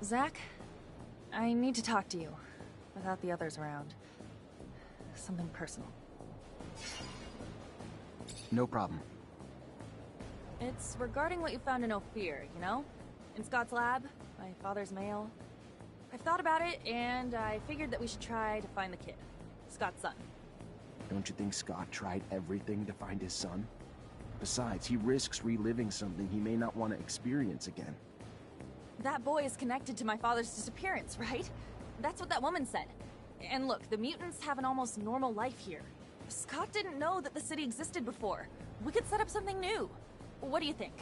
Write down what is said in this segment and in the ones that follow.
Zach, I need to talk to you, without the others around. Something personal. No problem. It's regarding what you found in Ophir, you know? In Scott's lab, my father's mail. I've thought about it, and I figured that we should try to find the kid. Scott's son. Don't you think Scott tried everything to find his son? Besides, he risks reliving something he may not want to experience again. That boy is connected to my father's disappearance, right? That's what that woman said. And look, the mutants have an almost normal life here. Scott didn't know that the city existed before. We could set up something new. What do you think?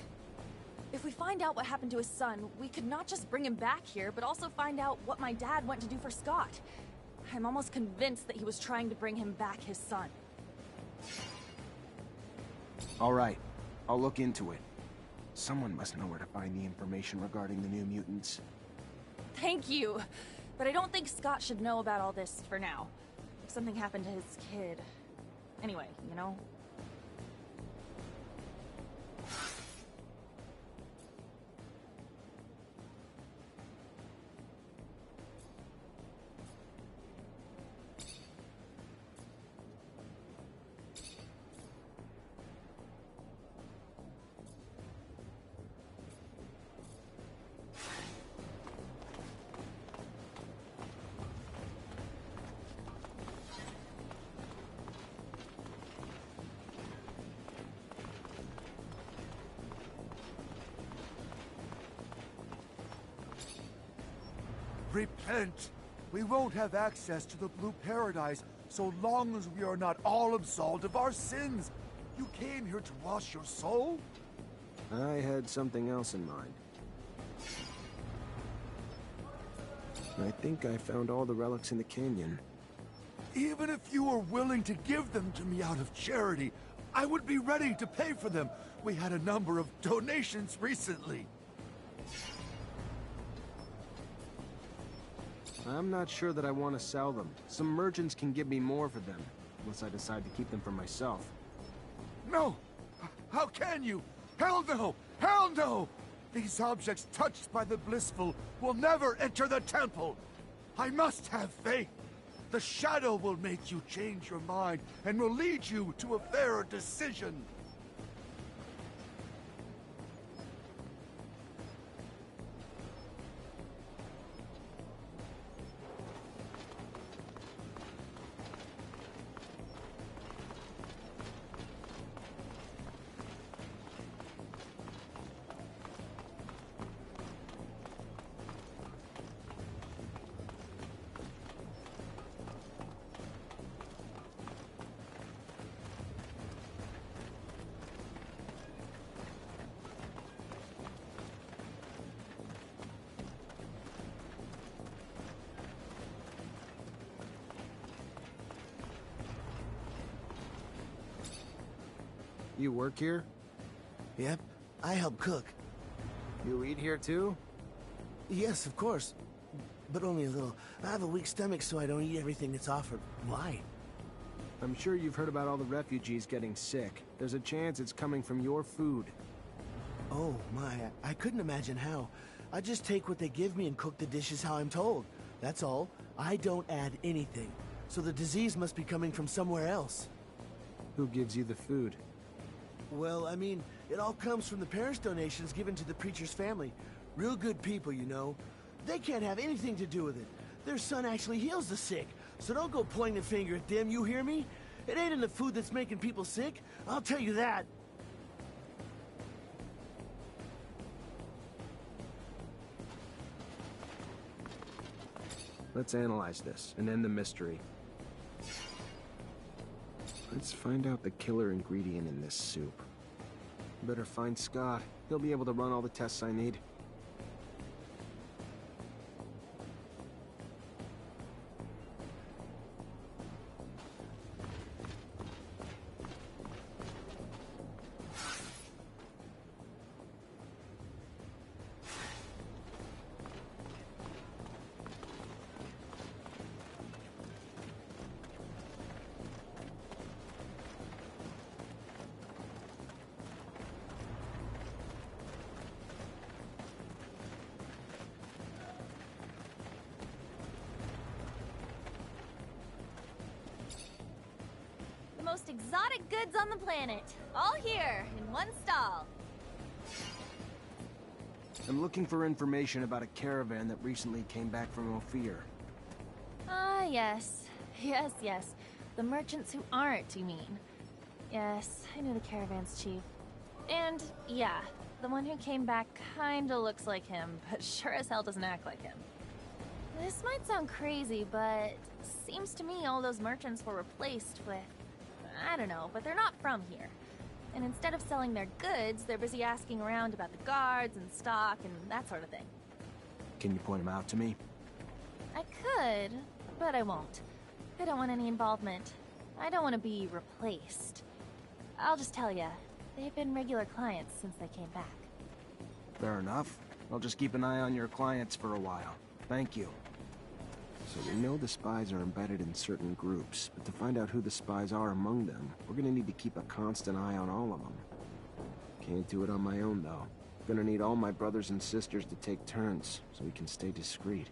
If we find out what happened to his son, we could not just bring him back here, but also find out what my dad went to do for Scott. I'm almost convinced that he was trying to bring him back his son. All right, I'll look into it. Someone must know where to find the information regarding the new mutants. Thank you! But I don't think Scott should know about all this for now. If something happened to his kid... Anyway, you know? Repent! We won't have access to the Blue Paradise so long as we are not all absolved of our sins. You came here to wash your soul? I had something else in mind. I think I found all the relics in the canyon. Even if you were willing to give them to me out of charity, I would be ready to pay for them. We had a number of donations recently. I'm not sure that I want to sell them. Some merchants can give me more for them, unless I decide to keep them for myself. No! How can you? Hell no! Hell no! These objects touched by the blissful will never enter the temple! I must have faith! The shadow will make you change your mind and will lead you to a fairer decision! You work here? Yep, I help cook. You eat here too? Yes, of course. But only a little. I have a weak stomach, so I don't eat everything that's offered. Why? I'm sure you've heard about all the refugees getting sick. There's a chance it's coming from your food. Oh, my. I couldn't imagine how. I just take what they give me and cook the dishes how I'm told. That's all. I don't add anything. So the disease must be coming from somewhere else. Who gives you the food? Well, I mean, it all comes from the parish donations given to the preacher's family. Real good people, you know. They can't have anything to do with it. Their son actually heals the sick. So don't go pointing the finger at them, you hear me? It ain't in the food that's making people sick. I'll tell you that. Let's analyze this and end the mystery. Let's find out the killer ingredient in this soup. Better find Scott. He'll be able to run all the tests I need. most exotic goods on the planet. All here, in one stall. I'm looking for information about a caravan that recently came back from Ophir. Ah, yes. Yes. The merchants who aren't, you mean? Yes, I knew the caravan's chief. And, yeah, the one who came back kinda looks like him, but sure as hell doesn't act like him. This might sound crazy, but seems to me all those merchants were replaced with... I don't know, but they're not from here. And instead of selling their goods, they're busy asking around about the guards and stock and that sort of thing. Can you point them out to me? I could, but I won't. I don't want any involvement. I don't want to be replaced. I'll just tell ya, they've been regular clients since they came back. Fair enough. I'll just keep an eye on your clients for a while. Thank you. So we know the spies are embedded in certain groups, but to find out who the spies are among them, we're gonna need to keep a constant eye on all of them. Can't do it on my own, though. Gonna need all my brothers and sisters to take turns, so we can stay discreet.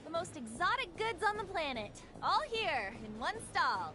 The most exotic goods on the planet. All here, in one stall.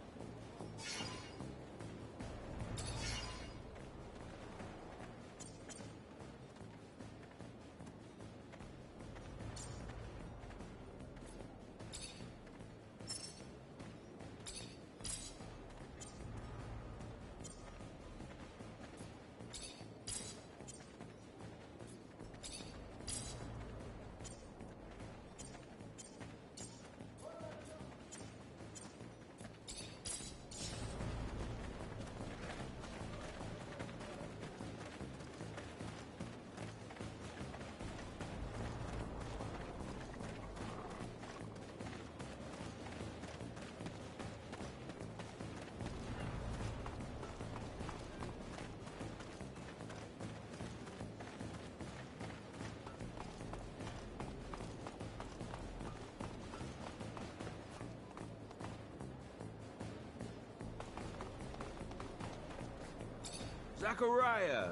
Zachariah,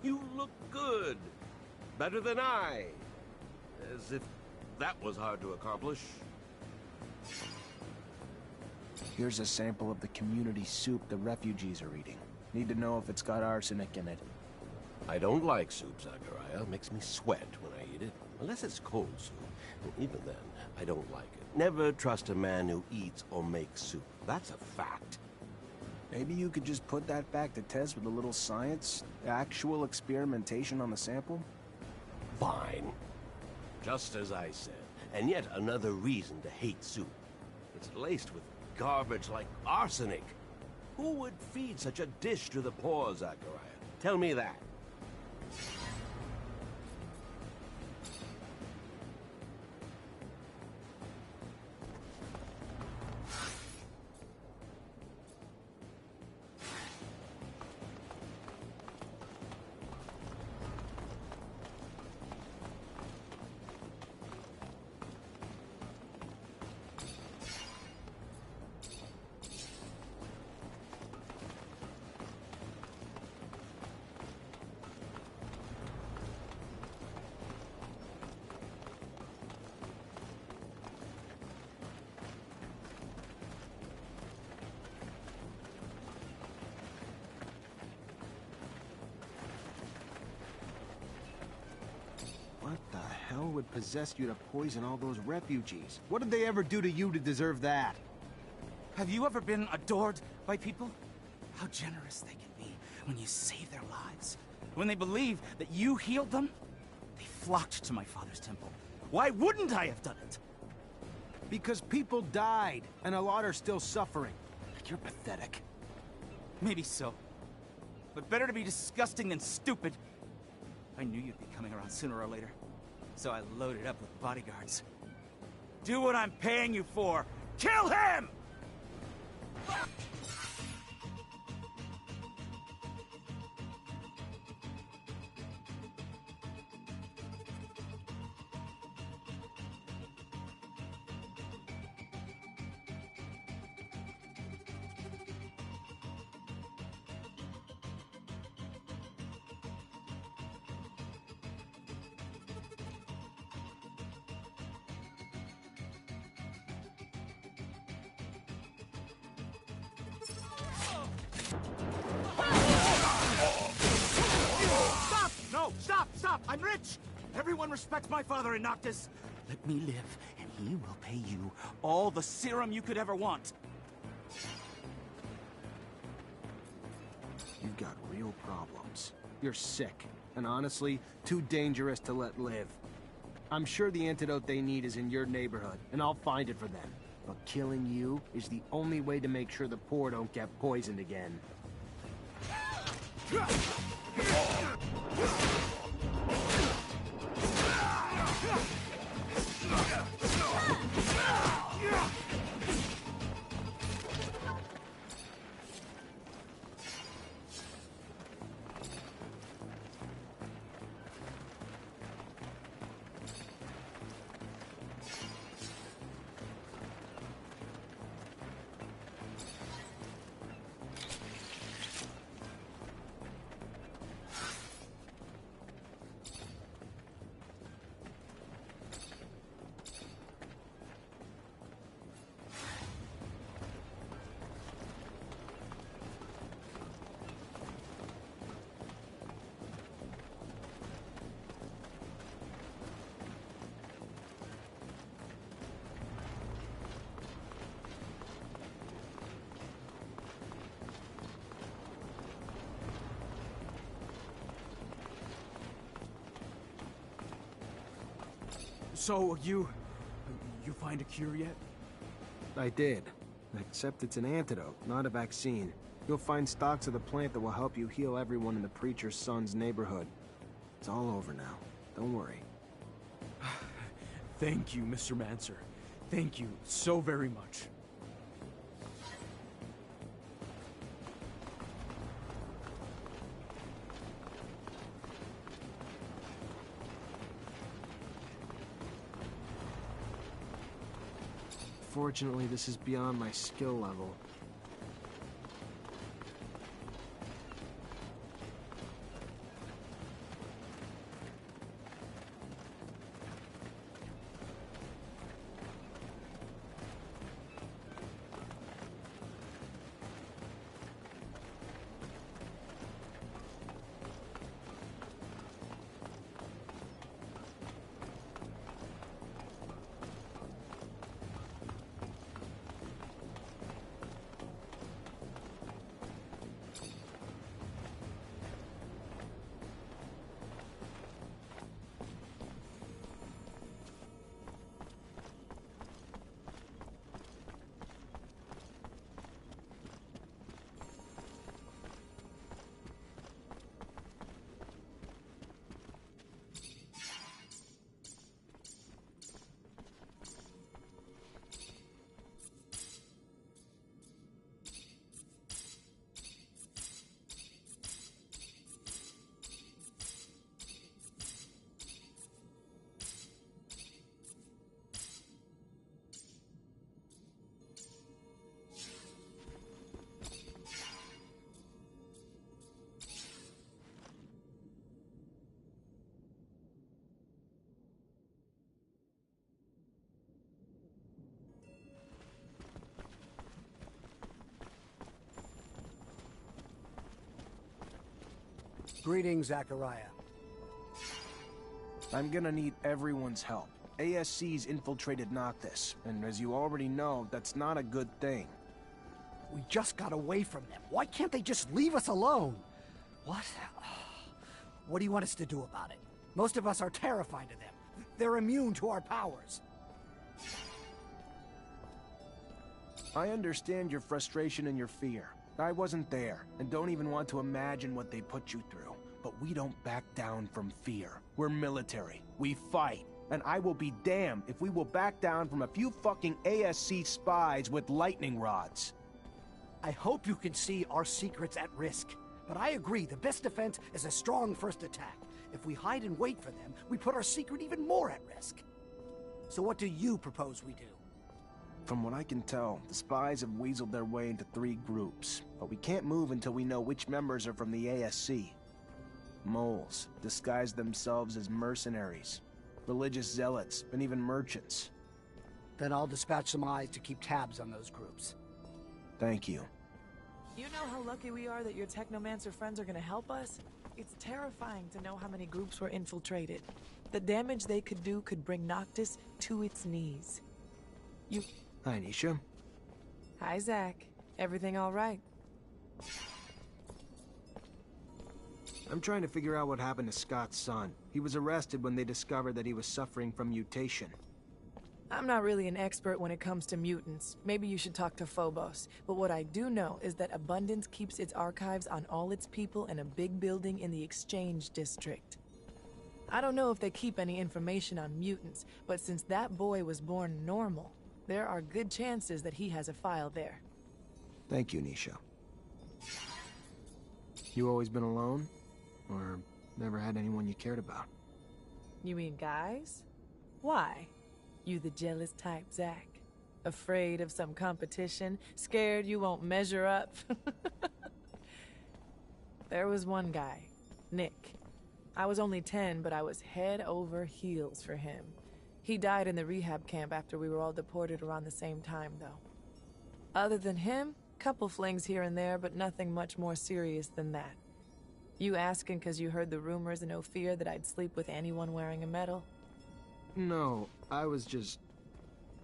you look good. Better than I. As if that was hard to accomplish. Here's a sample of the community soup the refugees are eating. Need to know if it's got arsenic in it. I don't like soup, Zachariah. It makes me sweat when I eat it. Unless it's cold soup. And even then, I don't like it. Never trust a man who eats or makes soup. That's a fact. Maybe you could just put that back to test with a little science? Actual experimentation on the sample? Fine. Just as I said. And yet another reason to hate soup. It's laced with garbage like arsenic. Who would feed such a dish to the poor, Zachariah? Tell me that. What the hell would possess you to poison all those refugees? What did they ever do to you to deserve that? Have you ever been adored by people? How generous they can be when you save their lives. When they believe that you healed them, they flocked to my father's temple. Why wouldn't I have done it? Because people died, and a lot are still suffering. You're pathetic. Maybe so. But better to be disgusting than stupid. I knew you'd be coming around sooner or later, so I loaded up with bodyguards. Do what I'm paying you for! Kill him! I'm rich! Everyone respects my father in Noctis. Let me live, and he will pay you all the serum you could ever want. You've got real problems. You're sick, and honestly, too dangerous to let live. I'm sure the antidote they need is in your neighborhood, and I'll find it for them. But killing you is the only way to make sure the poor don't get poisoned again. So, you find a cure yet? I did. Except it's an antidote, not a vaccine. You'll find stocks of the plant that will help you heal everyone in the preacher's son's neighborhood. It's all over now. Don't worry. Thank you, Mr. Mancer. Thank you so very much. Fortunately, this is beyond my skill level. Greetings, Zachariah. I'm gonna need everyone's help. ASC's infiltrated Noctis, and as you already know, that's not a good thing. We just got away from them. Why can't they just leave us alone? What? What do you want us to do about it? Most of us are terrified of them. They're immune to our powers. I understand your frustration and your fear. I wasn't there, and don't even want to imagine what they put you through. But we don't back down from fear. We're military. We fight. And I will be damned if we will back down from a few fucking ASC spies with lightning rods. I hope you can see our secret's at risk. But I agree, the best defense is a strong first attack. If we hide and wait for them, we put our secret even more at risk. So what do you propose we do? From what I can tell, the spies have weaseled their way into 3 groups, but we can't move until we know which members are from the ASC. Moles, disguise themselves as mercenaries, religious zealots, and even merchants. Then I'll dispatch some eyes to keep tabs on those groups. Thank you. You know how lucky we are that your Technomancer friends are gonna help us? It's terrifying to know how many groups were infiltrated. The damage they could do could bring Noctis to its knees. Hi, Nisha. Hi, Zach. Everything all right? I'm trying to figure out what happened to Scott's son. He was arrested when they discovered that he was suffering from mutation. I'm not really an expert when it comes to mutants. Maybe you should talk to Phobos. But what I do know is that Abundance keeps its archives on all its people in a big building in the Exchange District. I don't know if they keep any information on mutants, but since that boy was born normal, there are good chances that he has a file there. Thank you, Nisha. You always been alone? Or never had anyone you cared about? You mean guys? Why? You the jealous type, Zach? Afraid of some competition? Scared you won't measure up? There was one guy, Nick. I was only 10, but I was head over heels for him. He died in the rehab camp after we were all deported around the same time, though. Other than him, couple flings here and there, but nothing much more serious than that. You asking because you heard the rumors in Ophir that I'd sleep with anyone wearing a medal? No, I was just...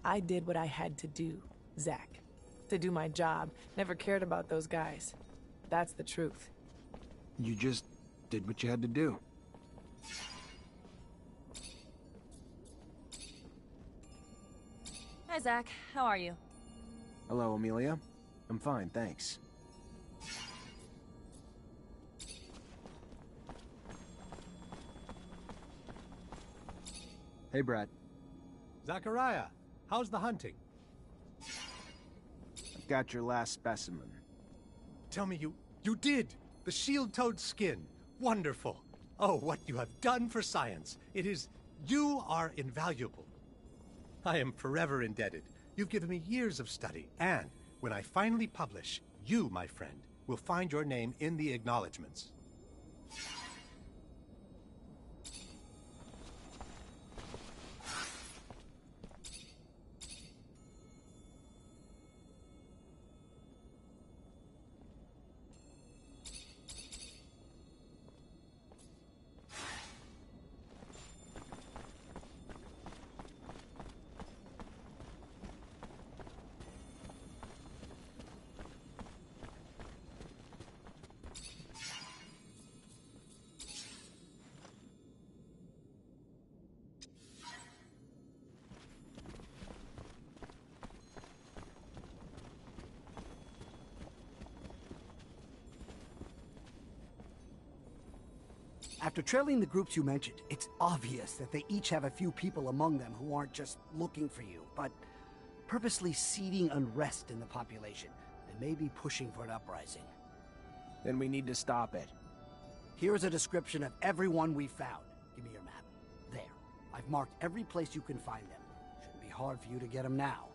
I did what I had to do, Zach. To do my job. Never cared about those guys. That's the truth. You just did what you had to do. Hi, Zach. How are you? Hello, Amelia. I'm fine, thanks. Hey, Brad. Zachariah, how's the hunting? I've got your last specimen. Tell me you did! The shield-toed skin. Wonderful. Oh, what you have done for science. You are invaluable. I am forever indebted. You've given me years of study, and when I finally publish, you, my friend, will find your name in the acknowledgements. After trailing the groups you mentioned, it's obvious that they each have a few people among them who aren't just looking for you, but purposely seeding unrest in the population, and maybe pushing for an uprising. Then we need to stop it. Here's a description of everyone we found. Give me your map. There. I've marked every place you can find them. Shouldn't be hard for you to get them now.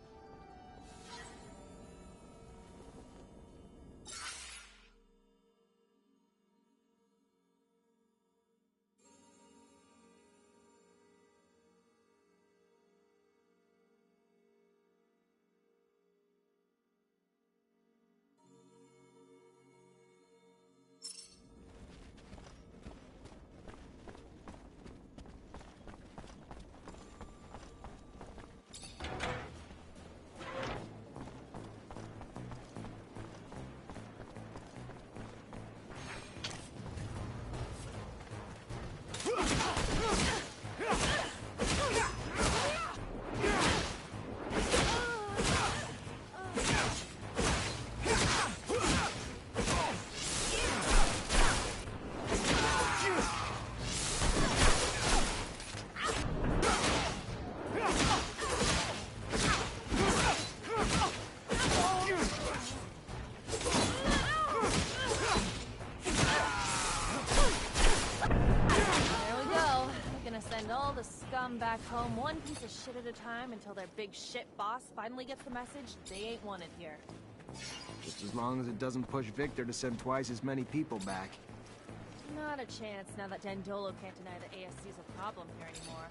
Back home one piece of shit at a time until their big shit boss finally gets the message they ain't wanted here. Just as long as it doesn't push Victor to send twice as many people back. Not a chance now that Dandolo can't deny that ASC's a problem here anymore.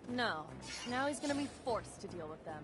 No, now he's gonna be forced to deal with them.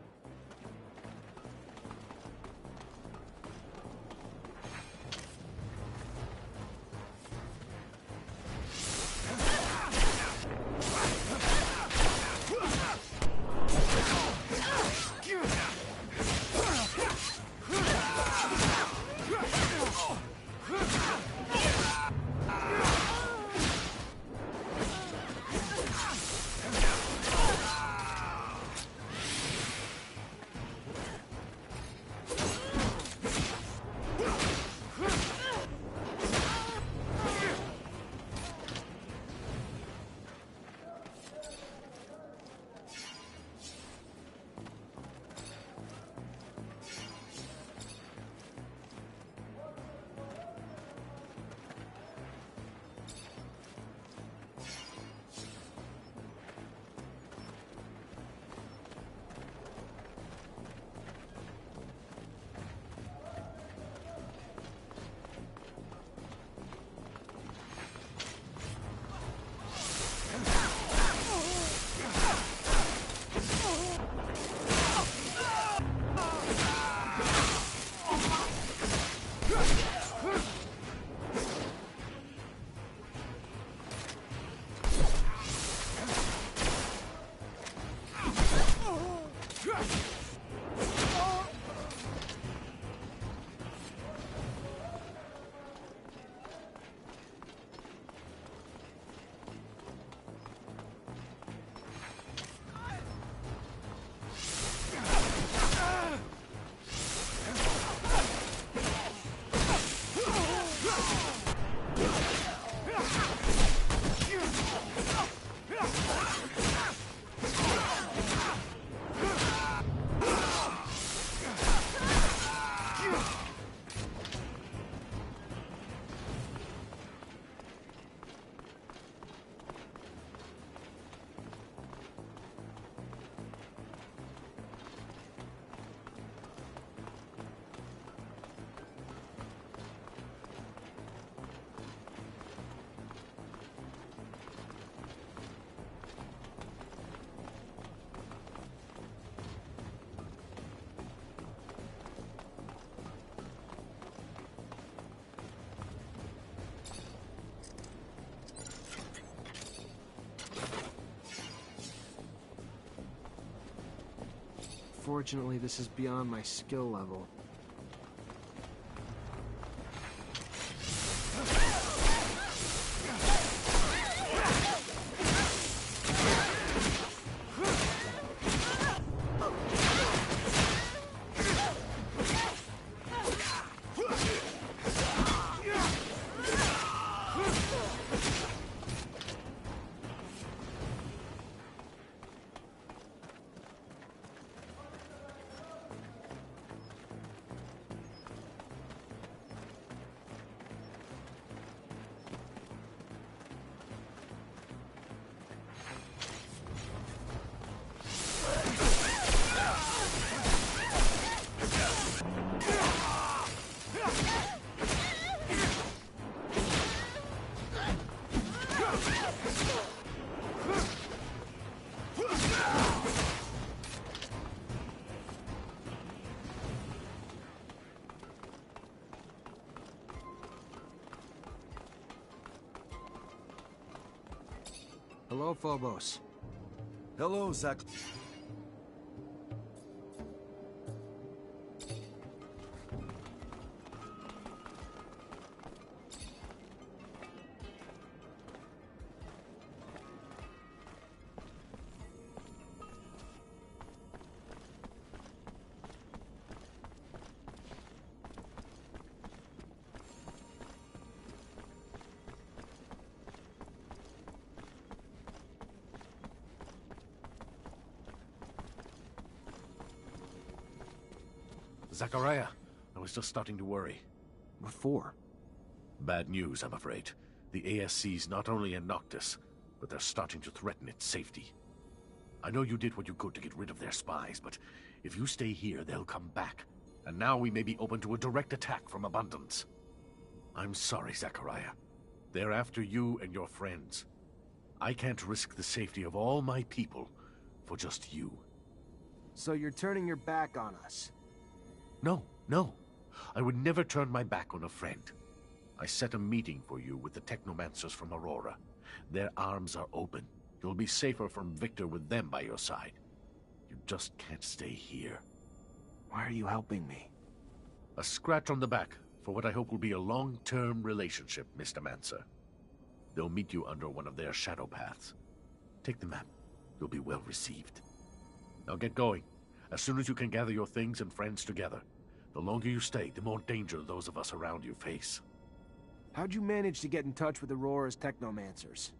Unfortunately, this is beyond my skill level. Hello, Phobos. Hello, Zach. Zachariah, I was just starting to worry. What for? Bad news, I'm afraid. The ASC's not only in Noctis, but they're starting to threaten its safety. I know you did what you could to get rid of their spies, but if you stay here, they'll come back. And now we may be open to a direct attack from Abundance. I'm sorry, Zachariah. They're after you and your friends. I can't risk the safety of all my people for just you. So you're turning your back on us? No, no. I would never turn my back on a friend. I set a meeting for you with the Technomancers from Aurora. Their arms are open. You'll be safer from Victor with them by your side. You just can't stay here. Why are you helping me? A scratch on the back for what I hope will be a long-term relationship, Mr. Mancer. They'll meet you under one of their shadow paths. Take the map. You'll be well received. Now get going. As soon as you can gather your things and friends together. The longer you stay, the more danger those of us around you face. How'd you manage to get in touch with Aurora's Technomancers?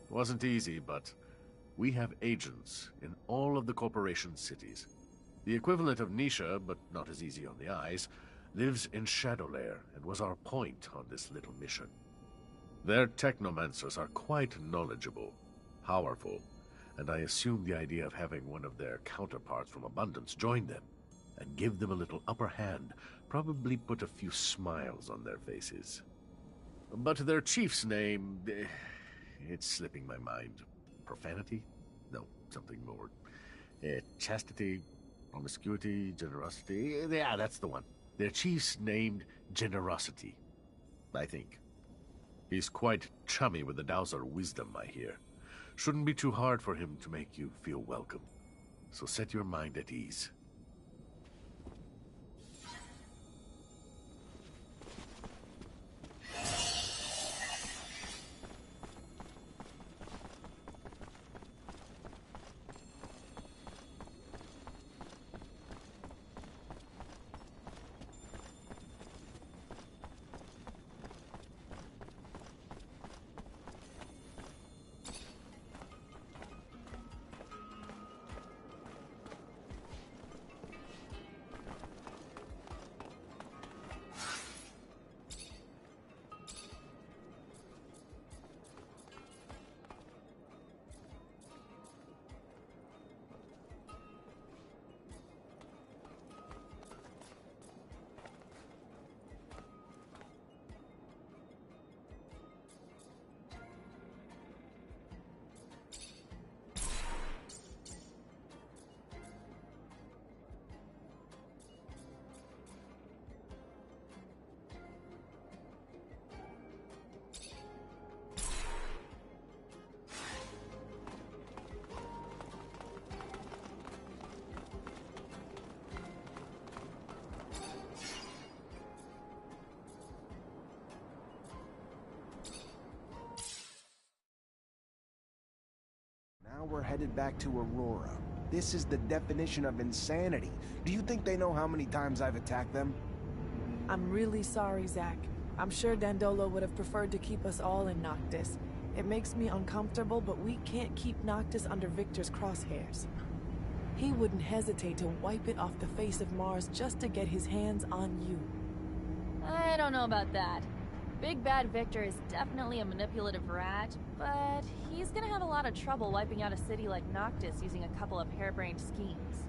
Wasn't easy, but we have agents in all of the corporation's cities. The equivalent of Nisha, but not as easy on the eyes, lives in Shadowlair and was our point on this little mission. Their Technomancers are quite knowledgeable, powerful, and I assume the idea of having one of their counterparts from Abundance join them and give them a little upper hand probably put a few smiles on their faces. But their chief's name, it's slipping my mind. Profanity? No, something more. Chastity, promiscuity, generosity. Yeah, that's the one. Their chief's named Generosity, I think. He's quite chummy with the Dowser wisdom, I hear. Shouldn't be too hard for him to make you feel welcome. So set your mind at ease. Now we're headed back to Aurora. This is the definition of insanity. Do you think they know how many times I've attacked them? I'm really sorry, Zach. I'm sure Dandolo would have preferred to keep us all in Noctis. It makes me uncomfortable, but we can't keep Noctis under Victor's crosshairs. He wouldn't hesitate to wipe it off the face of Mars just to get his hands on you. I don't know about that. Big Bad Victor is definitely a manipulative rat, but he's gonna have a lot of trouble wiping out a city like Noctis using a couple of harebrained schemes.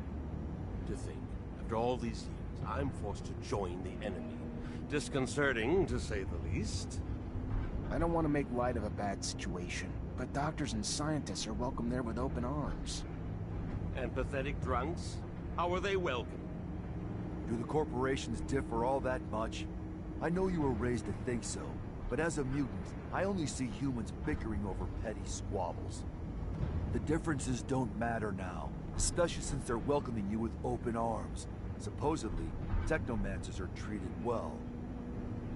To think, after all these years, I'm forced to join the enemy. Disconcerting, to say the least. I don't want to make light of a bad situation, but doctors and scientists are welcome there with open arms. And pathetic drunks? How are they welcome? Do the corporations differ all that much? I know you were raised to think so, but as a mutant, I only see humans bickering over petty squabbles. The differences don't matter now, especially since they're welcoming you with open arms. Supposedly, Technomancers are treated well.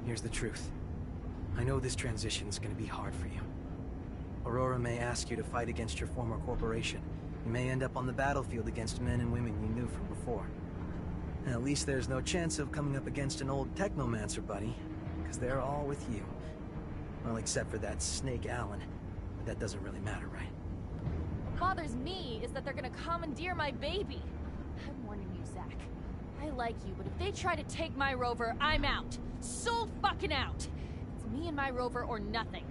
Here's the truth. I know this transition's gonna be hard for you. Aurora may ask you to fight against your former corporation. You may end up on the battlefield against men and women you knew from before. And at least there's no chance of coming up against an old Technomancer buddy, because they're all with you. Well, except for that Snake Allen. But that doesn't really matter, right? What bothers me is that they're gonna commandeer my baby. I'm warning you, Zach. I like you, but if they try to take my rover, I'm out. So fucking out. It's me and my rover or nothing.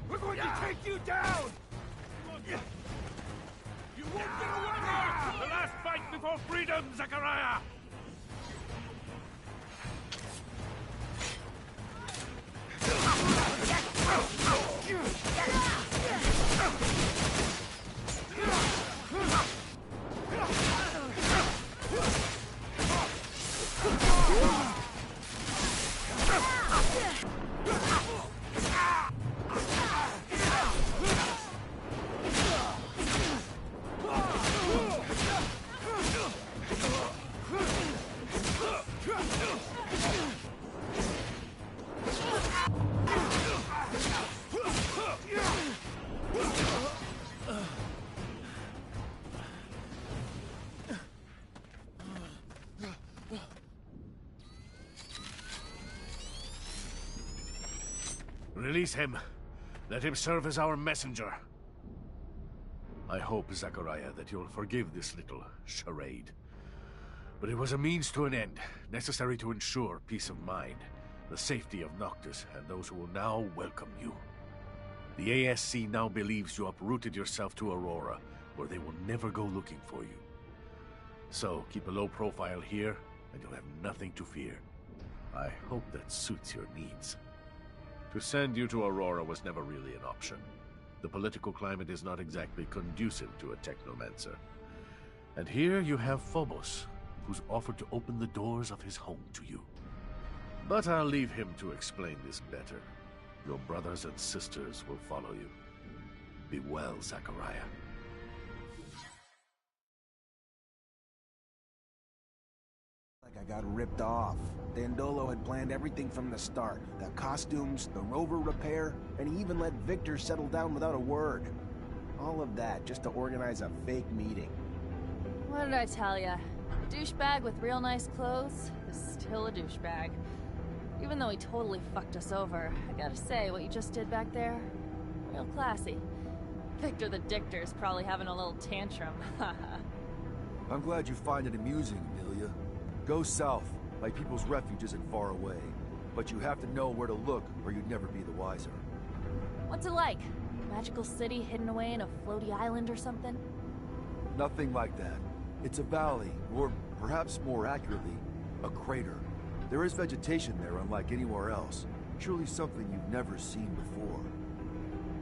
We're going to take you down! You won't get away! The last fight before freedom, Zachariah! Release him. Let him serve as our messenger. I hope, Zachariah, that you'll forgive this little charade. But it was a means to an end, necessary to ensure peace of mind, the safety of Noctis, and those who will now welcome you. The ASC now believes you uprooted yourself to Aurora, where they will never go looking for you. So, keep a low profile here, and you'll have nothing to fear. I hope that suits your needs. To send you to Aurora was never really an option. The political climate is not exactly conducive to a Technomancer. And here you have Phobos, who's offered to open the doors of his home to you. But I'll leave him to explain this better. Your brothers and sisters will follow you. Be well, Zachariah. Like I got ripped off. Dandolo had planned everything from the start. The costumes, the rover repair, and he even let Victor settle down without a word. All of that just to organize a fake meeting. What did I tell ya? A douchebag with real nice clothes is still a douchebag. Even though he totally fucked us over, I gotta say, what you just did back there, real classy. Victor the Dictor's probably having a little tantrum. I'm glad you find it amusing, Amelia. Go south, like People's Refuge isn't far away. But you have to know where to look, or you'd never be the wiser. What's it like? Magical city hidden away in a floaty island or something? Nothing like that. It's a valley, or perhaps more accurately, a crater. There is vegetation there unlike anywhere else. Truly something you've never seen before.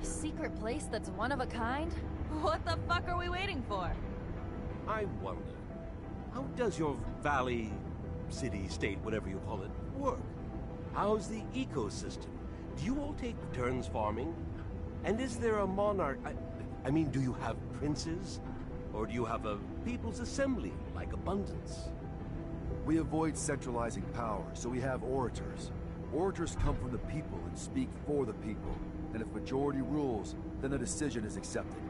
A secret place that's one of a kind? What the fuck are we waiting for? I wonder, how does your valley, city, state, whatever you call it, work? How's the ecosystem? Do you all take turns farming? And is there a monarch? I mean, do you have princes? Or do you have a people's assembly, like Abundance? We avoid centralizing power, so we have orators. Orators come from the people and speak for the people. And if majority rules, then a decision is accepted.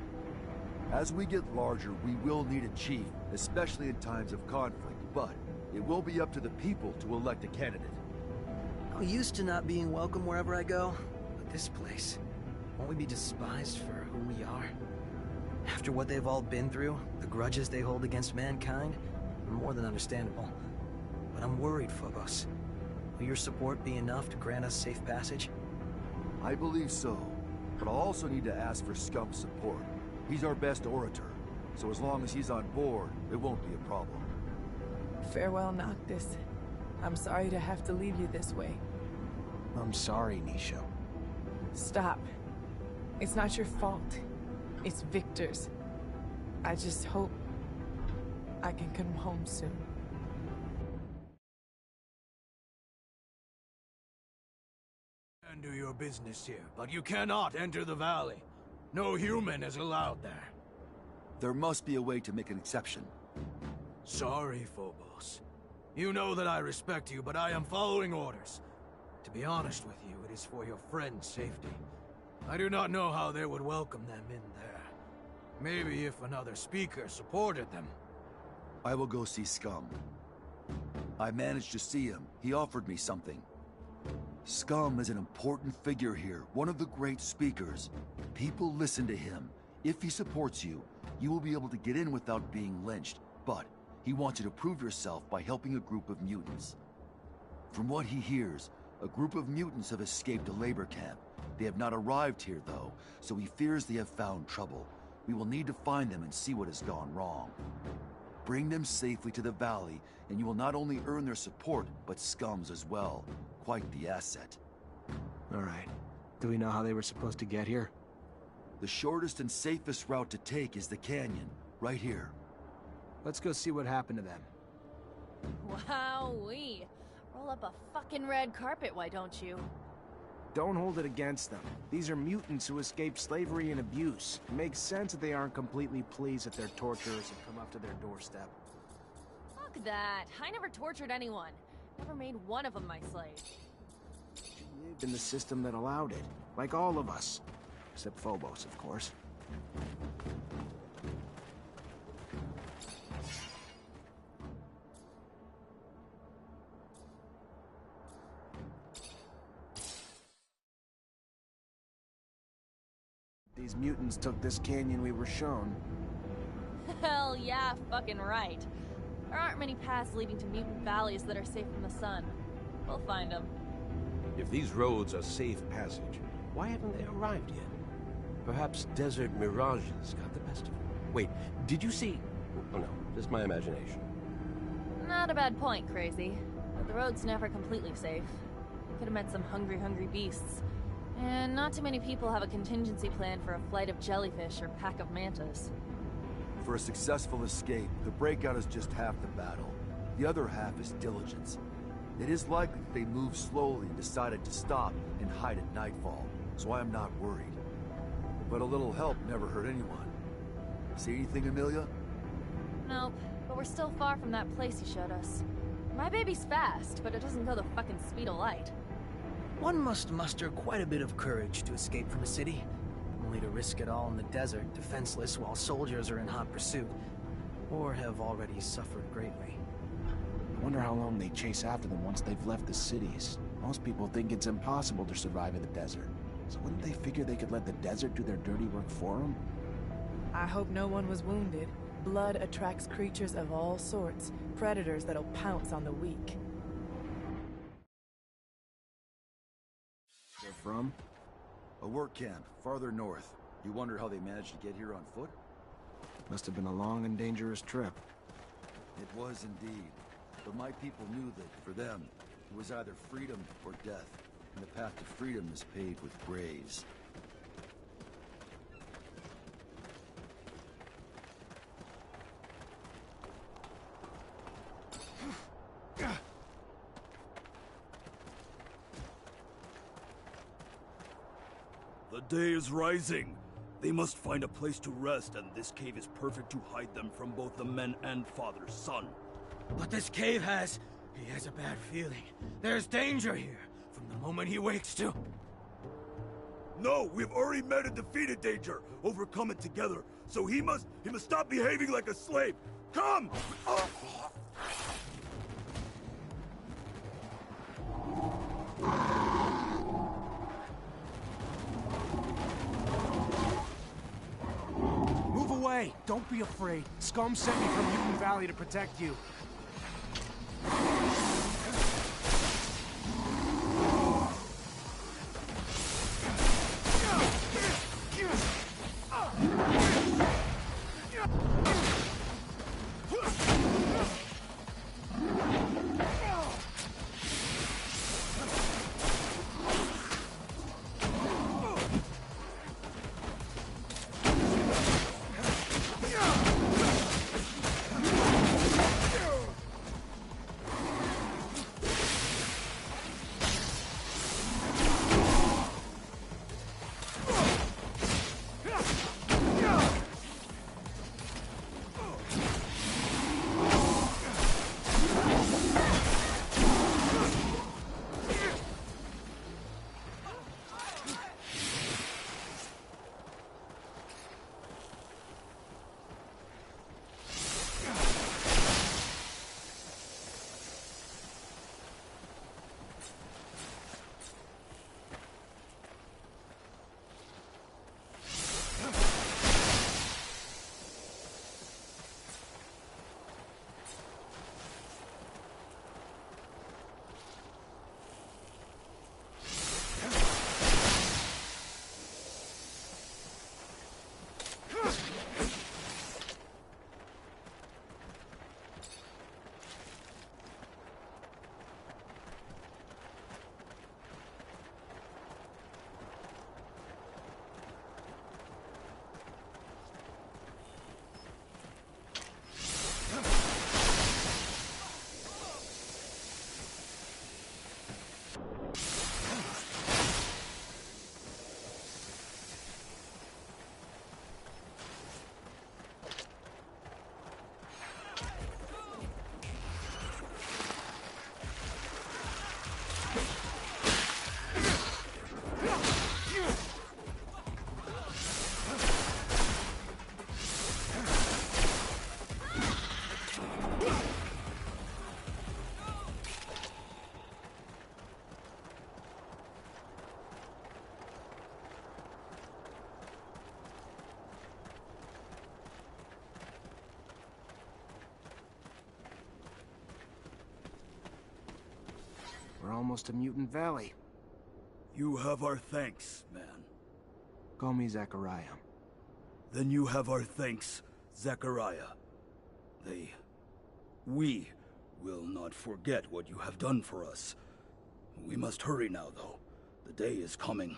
As we get larger, we will need a chief, especially in times of conflict, but it will be up to the people to elect a candidate. I'm used to not being welcome wherever I go, but this place, won't we be despised for who we are? After what they've all been through, the grudges they hold against mankind, are more than understandable. But I'm worried, Phobos. Will your support be enough to grant us safe passage? I believe so, but I'll also need to ask for Scump's support. He's our best orator, so as long as he's on board, it won't be a problem. Farewell, Noctis. I'm sorry to have to leave you this way. I'm sorry, Nisha. Stop. It's not your fault. It's Victor's. I just hope I can come home soon. Do your business here, but you cannot enter the valley. No human is allowed there. There must be a way to make an exception. Sorry, Phobos. You know that I respect you, but I am following orders. To be honest with you, it is for your friend's safety. I do not know how they would welcome them in there. Maybe if another speaker supported them. I will go see Scum. I managed to see him. He offered me something. Scum is an important figure here, one of the great speakers. People listen to him. If he supports you, you will be able to get in without being lynched. But he wants you to prove yourself by helping a group of mutants. From what he hears, a group of mutants have escaped a labor camp. They have not arrived here, though, so he fears they have found trouble. We will need to find them and see what has gone wrong. Bring them safely to the valley, and you will not only earn their support, but Scum's as well. Quite the asset. All right. Do we know how they were supposed to get here? The shortest and safest route to take is the canyon, right here. Let's go see what happened to them. Wowee. Roll up a fucking red carpet, why don't you? Don't hold it against them. These are mutants who escaped slavery and abuse. It makes sense that they aren't completely pleased that their torturers have come up to their doorstep. Fuck that. I never tortured anyone. Never made one of them my slave. She lived in the system that allowed it, like all of us. Except Phobos, of course. These mutants took this canyon we were shown. Hell yeah, fucking right. There aren't many paths leading to mutant valleys that are safe from the sun. We'll find them. If these roads are safe passage, why haven't they arrived yet? Perhaps desert mirages got the best of them. Wait, did you see... Oh no, just my imagination. Not a bad point, Crazy. But the road's never completely safe. We could have met some hungry beasts. And not too many people have a contingency plan for a flight of jellyfish or pack of mantas. For a successful escape, the breakout is just half the battle. The other half is diligence. It is likely that they moved slowly and decided to stop and hide at nightfall, so I am not worried. But a little help never hurt anyone. See anything, Amelia? Nope, but we're still far from that place he showed us. My baby's fast, but it doesn't go the fucking speed of light. One must muster quite a bit of courage to escape from a city, only to risk it all in the desert, defenseless while soldiers are in hot pursuit, or have already suffered greatly. I wonder how long they chase after them once they've left the cities. Most people think it's impossible to survive in the desert. So wouldn't they figure they could let the desert do their dirty work for them? I hope no one was wounded. Blood attracts creatures of all sorts, predators that'll pounce on the weak. They're from? A work camp, farther north. You wonder how they managed to get here on foot? Must have been a long and dangerous trip. It was indeed. But my people knew that, for them, it was either freedom or death. And the path to freedom is paved with graves. The day is rising. They must find a place to rest, and this cave is perfect to hide them from both the men and father's son. But this cave he has a bad feeling. There's danger here, from the moment he wakes to... No, we've already met and defeated danger, overcome it together, so he must stop behaving like a slave. Come! Move away! Don't be afraid. Scum sent me from Mutant Valley to protect you. We're almost to Mutant Valley. You have our thanks, man. Call me Zachariah. Then you have our thanks, Zachariah. We will not forget what you have done for us. We must hurry now, though. The day is coming.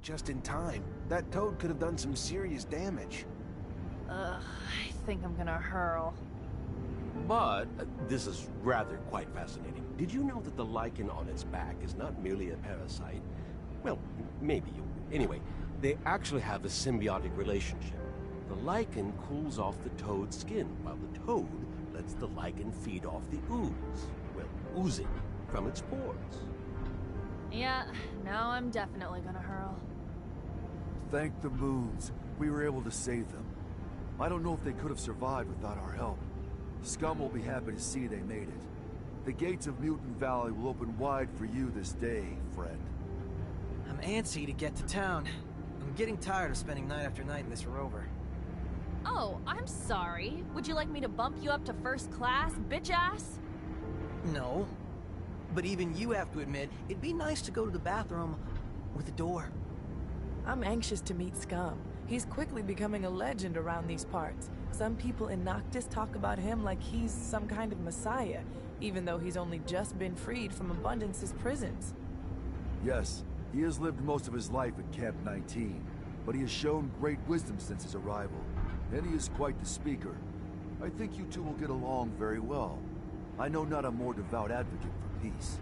Just in time. That toad could have done some serious damage. Ugh, I think I'm gonna hurl. But this is rather quite fascinating. Did you know that the lichen on its back is not merely a parasite? Well, maybe you... Anyway, they actually have a symbiotic relationship. The lichen cools off the toad's skin, while the toad lets the lichen feed off the ooze. Well, oozing from its pores. Yeah, now I'm definitely gonna hurl. Thank the moons. We were able to save them. I don't know if they could have survived without our help. Scum will be happy to see they made it. The gates of Mutant Valley will open wide for you this day, friend. I'm antsy to get to town. I'm getting tired of spending night after night in this rover. Oh, I'm sorry. Would you like me to bump you up to first class, bitch ass? No. But even you have to admit, it'd be nice to go to the bathroom with a door. I'm anxious to meet Scum. He's quickly becoming a legend around these parts. Some people in Noctis talk about him like he's some kind of messiah, even though he's only just been freed from Abundance's prisons. Yes, he has lived most of his life at Camp 19, but he has shown great wisdom since his arrival, and he is quite the speaker. I think you two will get along very well. I know not a more devout advocate for peace.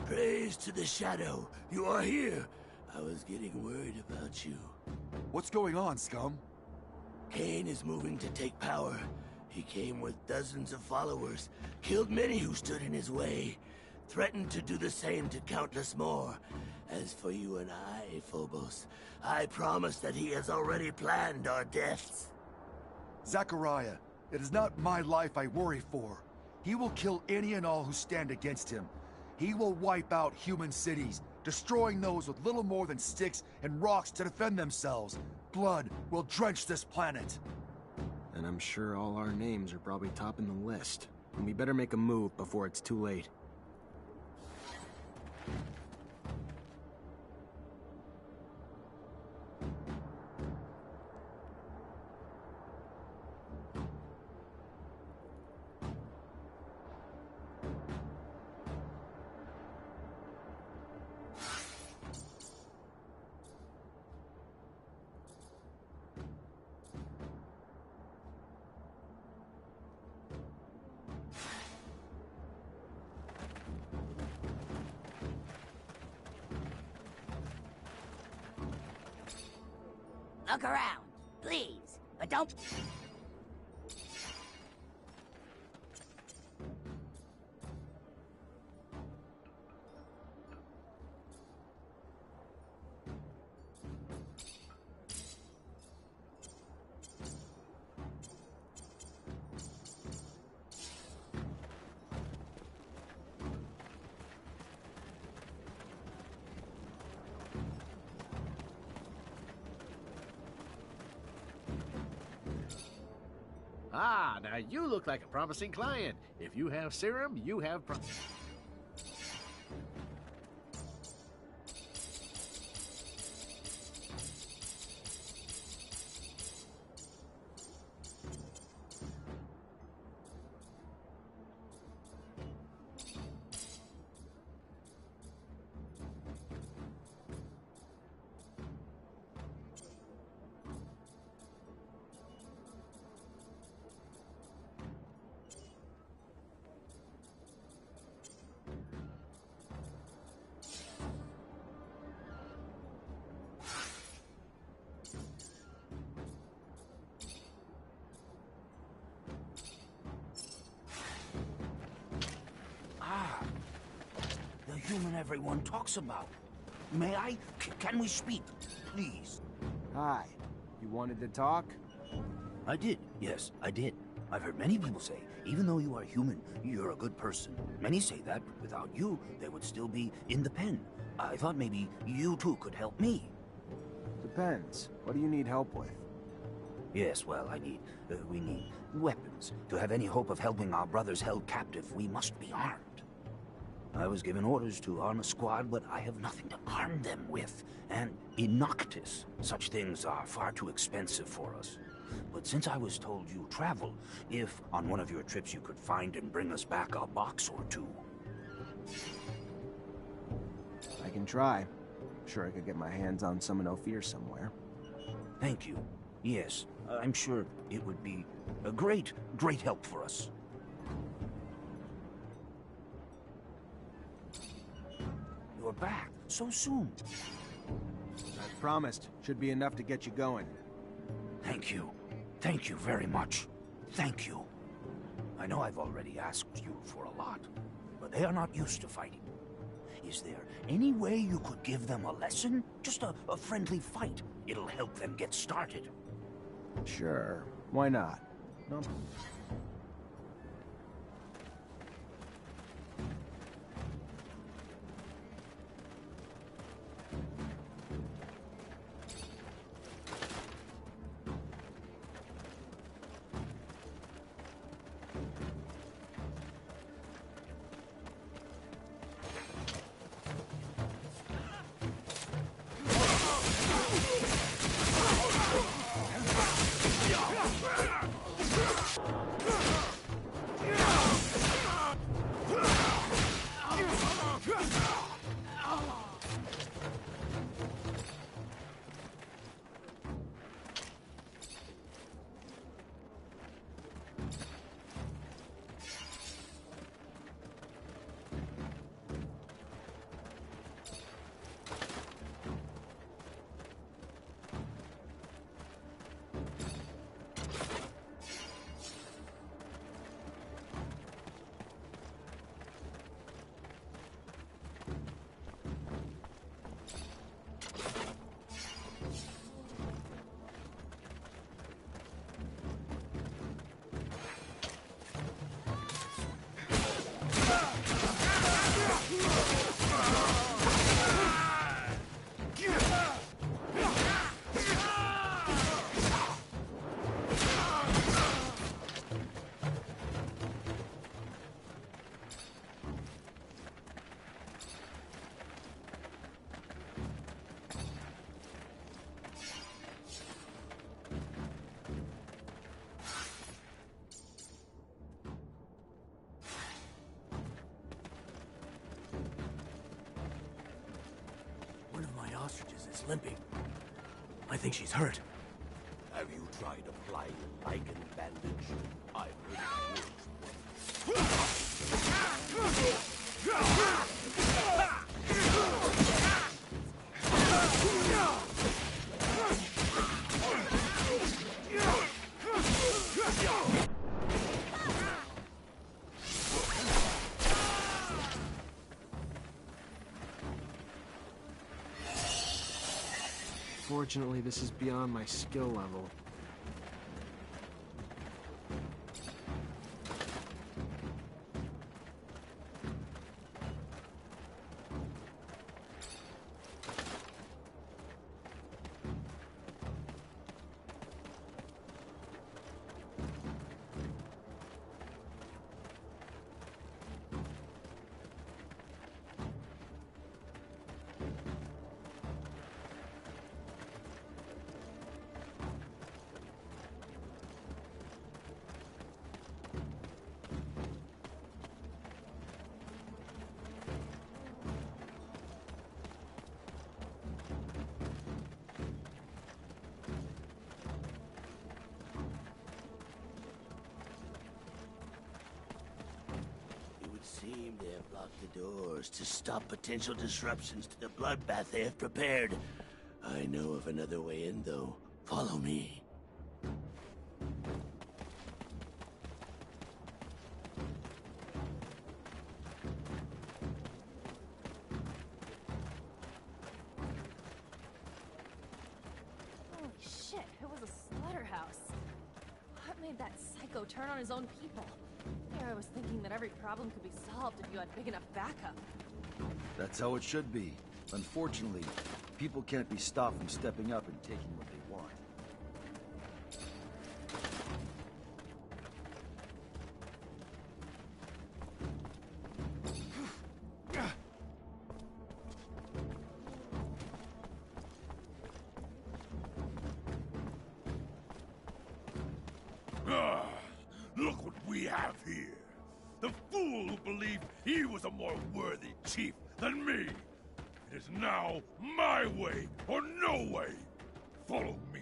Praise to the Shadow. You are here. I was getting worried about you. What's going on, Scum? Kane is moving to take power. He came with dozens of followers, killed many who stood in his way, threatened to do the same to countless more. As for you and I, Phobos, I promise that he has already planned our deaths. Zachariah, it is not my life I worry for. He will kill any and all who stand against him. He will wipe out human cities, destroying those with little more than sticks and rocks to defend themselves. Blood will drench this planet. And I'm sure all our names are probably topping the list. And we better make a move before it's too late. Look around, please, but don't... Ah, now you look like a promising client. If you have serum, you have The human everyone talks about. May I? Can we speak, please? Hi. You wanted to talk? I did. Yes, I did. I've heard many people say, even though you are human, you're a good person. Many say that without you, they would still be in the pen. I thought maybe you too could help me. Depends. What do you need help with? Yes, well, we need weapons. To have any hope of helping our brothers held captive, we must be armed. I was given orders to arm a squad, but I have nothing to arm them with. And in Noctis, such things are far too expensive for us. But since I was told you travel, if on one of your trips you could find and bring us back a box or two. I can try. I'm sure I could get my hands on some in Ophir somewhere. Thank you. Yes, I'm sure it would be a great help for us. You're back so soon. As promised, should be enough to get you going. Thank you. Thank you very much. Thank you. I know I've already asked you for a lot, but they are not used to fighting. Is there any way you could give them a lesson? Just a friendly fight. It'll help them get started. Sure. Why not? No. Ostriches is limping. I think she's hurt. Have you tried applying a lichen bandage? I've heard it works. Unfortunately, this is beyond my skill level. Seem they have locked the doors to stop potential disruptions to the bloodbath they have prepared. I know of another way in, though. Follow me. Holy shit, it was a slaughterhouse. What made that psycho turn on his own people? Here I was thinking that every problem could be solved if you had big enough backup. That's how it should be. Unfortunately, people can't be stopped from stepping up and taking what they want. Look what we have here. The fool who believed he was a more worthy chief than me. It is now my way or no way. Follow me,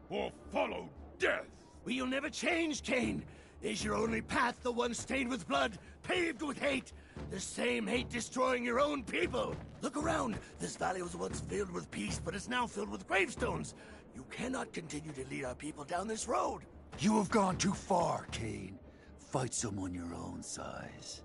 or follow death. Well, you'll never change, Kane. Is your only path the one stained with blood, paved with hate? The same hate destroying your own people. Look around. This valley was once filled with peace, but is now filled with gravestones. You cannot continue to lead our people down this road. You have gone too far, Kane. Fight someone your own size.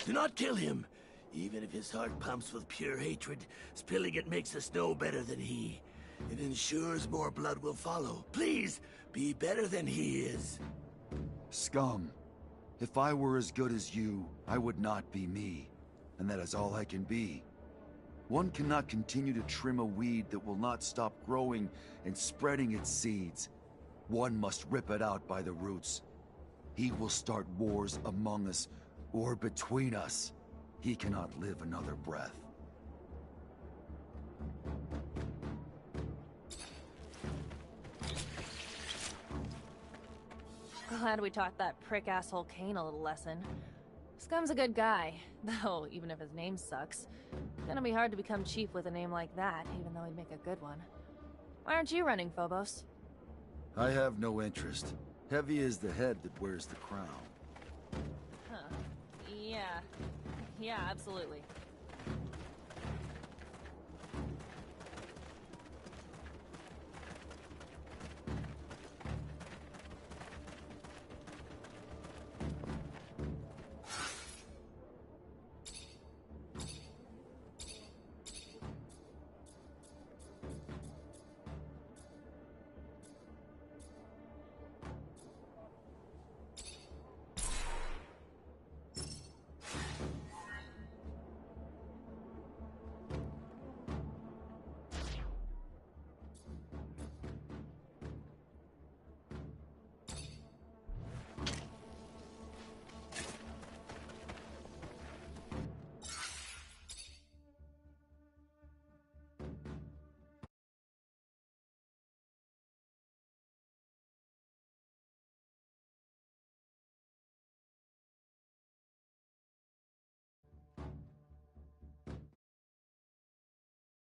Do not kill him. Even if his heart pumps with pure hatred, spilling it makes us no better than he. It ensures more blood will follow. Please, be better than he is. Scum. If I were as good as you, I would not be me. And that is all I can be. One cannot continue to trim a weed that will not stop growing and spreading its seeds. One must rip it out by the roots. He will start wars among us, or between us. He cannot live another breath. Glad we taught that prick asshole Kane a little lesson. Scum's a good guy, though even if his name sucks. It's gonna be hard to become chief with a name like that, even though he'd make a good one. Why aren't you running, Phobos? I have no interest. Heavy is the head that wears the crown. Huh. Yeah, absolutely.